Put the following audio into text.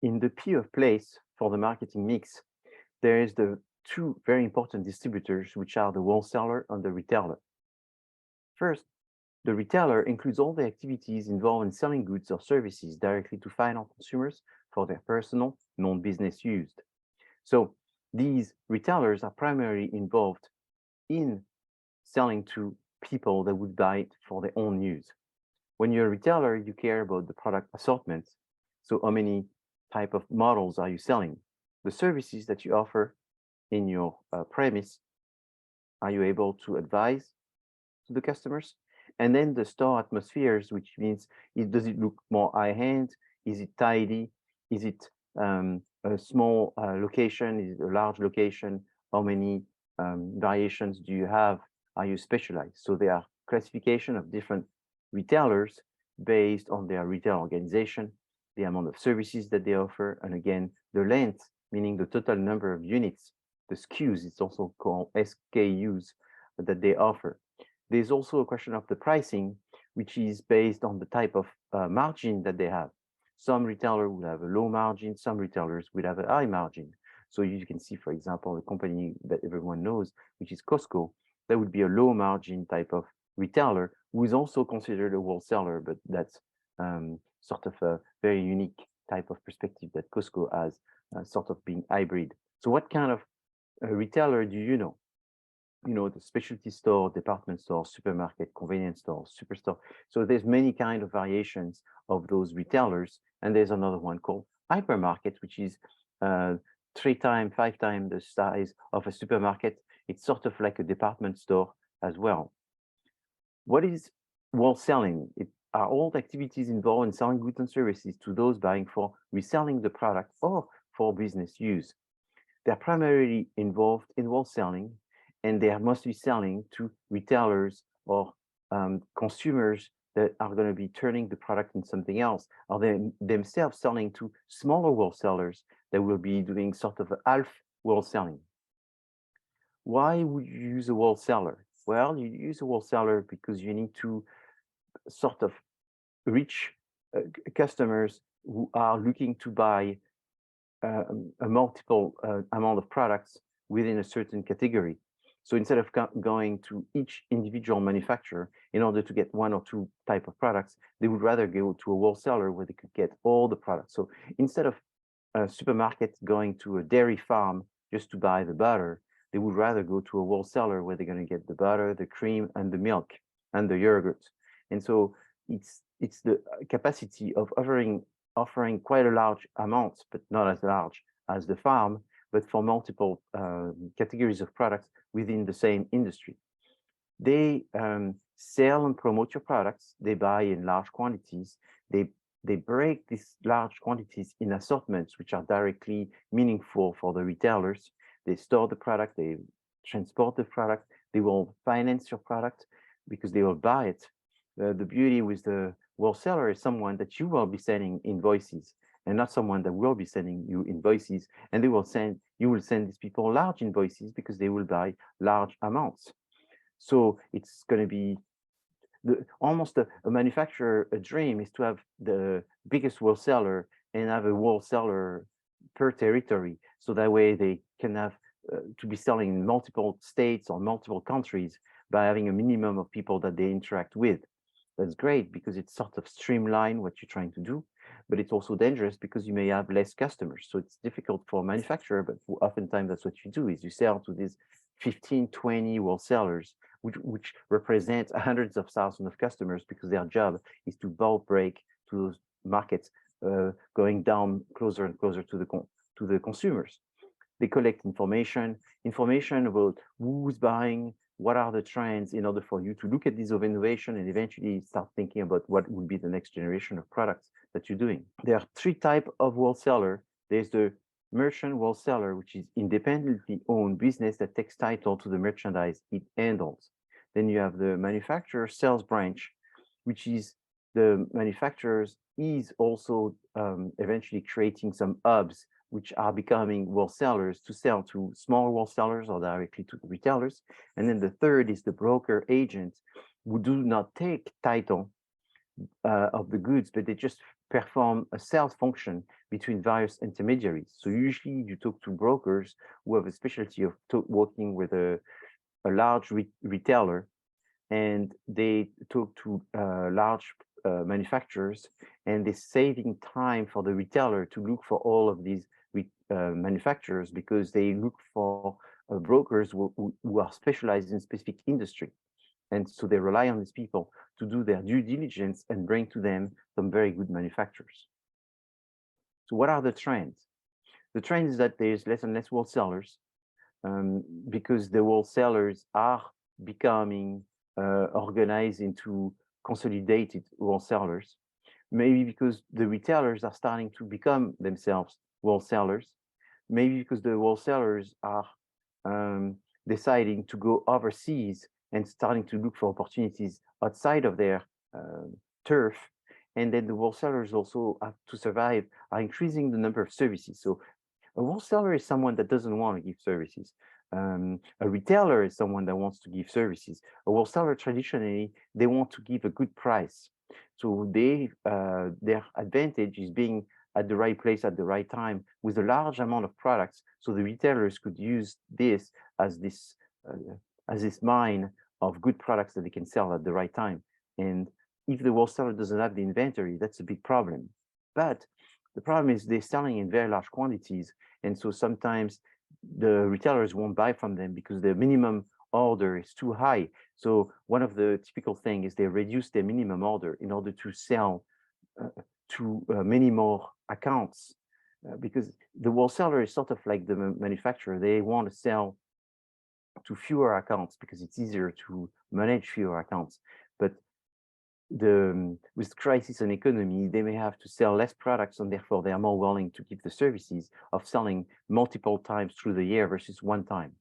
in the P of place for the marketing mix, there is the two very important distributors, which are the wholesaler and the retailer. First, the retailer includes all the activities involved in selling goods or services directly to final consumers for their personal, non-business use. So these retailers are primarily involved in selling to people that would buy it for their own use. When you're a retailer, you care about the product assortment. So how many type of models are you selling? The services that you offer in your premise, are you able to advise to the customers? And then the store atmospheres, which means, does it look more high-end? Is it tidy? Is it a small location? Is it a large location? How many variations do you have? Are you specialized? So there are classification of different retailers based on their retail organization, the amount of services that they offer, and again, the length, meaning the total number of units, the SKUs, it's also called SKUs, that they offer. There's also a question of the pricing, which is based on the type of margin that they have. Some retailers will have a low margin, some retailers will have a high margin. So you can see, for example, a company that everyone knows, which is Costco, that would be a low margin type of retailer who is also considered a wholesaler, but that's sort of a very unique type of perspective that Costco has, sort of being hybrid. So what kind of retailer do you know? You know, the specialty store, department store, supermarket, convenience store, superstore. So there's many kind of variations of those retailers. And there's another one called hypermarket, which is 3 times, 5 times the size of a supermarket. It's sort of like a department store as well. What is wholesaling? It are all the activities involved in selling goods and services to those buying for reselling the product or for business use. They're primarily involved in wholesaling, and they are mostly selling to retailers or consumers that are going to be turning the product into something else, or they themselves selling to smaller wholesalers that will be doing sort of half wholesaling. Why would you use a wholesaler? Well, you use a wholesaler because you need to sort of reach customers who are looking to buy a multiple amount of products within a certain category. So instead of going to each individual manufacturer in order to get 1 or 2 type of products, they would rather go to a wholesaler where they could get all the products. So instead of a supermarket going to a dairy farm just to buy the butter, they would rather go to a wholesaler where they're going to get the butter, the cream, and the milk, and the yogurt. And so it's the capacity of offering quite a large amount, but not as large as the farm, but for multiple categories of products within the same industry. They sell and promote your products. They buy in large quantities. They break these large quantities in assortments, which are directly meaningful for the retailers. They store the product, they transport the product, they will finance your product because they will buy it. The beauty with the wholesaler is someone that you will be sending invoices, and not someone that will be sending you invoices, and you will send these people large invoices because they will buy large amounts. So it's going to be almost a manufacturer, a dream is to have the biggest wholesaler and have a wholesaler per territory. So that way they can have to be selling in multiple states or multiple countries by having a minimum of people that they interact with. That's great because it's sort of streamline what you're trying to do, but it's also dangerous because you may have less customers. So it's difficult for a manufacturer, but oftentimes that's what you do is you sell to these 15, 20 wholesalers, which represent hundreds of thousands of customers because their job is to bulk break to those markets, going down closer and closer to the consumers. They collect information about who's buying, what are the trends in order for you to look at these of innovation and eventually start thinking about what would be the next generation of products that you're doing. There are 3 types of wholesaler. There's the merchant wholesaler, which is independently owned business that takes title to the merchandise it handles. Then you have the manufacturer sales branch, which is the manufacturers is also eventually creating some hubs which are becoming wholesalers to sell to small wholesalers or directly to the retailers. And then the third is the broker agents who do not take title of the goods, but they just perform a sales function between various intermediaries. So usually you talk to brokers who have a specialty of working with a large retailer, and they talk to large manufacturers, and they're saving time for the retailer to look for all of these manufacturers, because they look for brokers who are specialized in specific industry. And so they rely on these people to do their due diligence and bring to them some very good manufacturers. So what are the trends? The trend is that there's less and less wholesalers, because the wholesalers are becoming organized into consolidated wholesalers. Maybe because the retailers are starting to become themselves wholesalers. Maybe because the wholesalers are deciding to go overseas and starting to look for opportunities outside of their turf. And then the wholesalers also have to survive are increasing the number of services. So a wholesaler is someone that doesn't want to give services. A retailer is someone that wants to give services. A wholesaler, traditionally, they want to give a good price. So their advantage is being at the right place at the right time with a large amount of products. So the retailers could use this as this mine of good products that they can sell at the right time. And if the wholesaler doesn't have the inventory, that's a big problem. But the problem is they're selling in very large quantities. And so sometimes the retailers won't buy from them because the minimum order is too high. So one of the typical things is they reduce their minimum order in order to sell to many more accounts, because the wholesaler is sort of like the manufacturer. They want to sell to fewer accounts because it's easier to manage fewer accounts. But with crisis and economy, they may have to sell less products, and therefore they are more willing to give the services of selling multiple times through the year versus one time.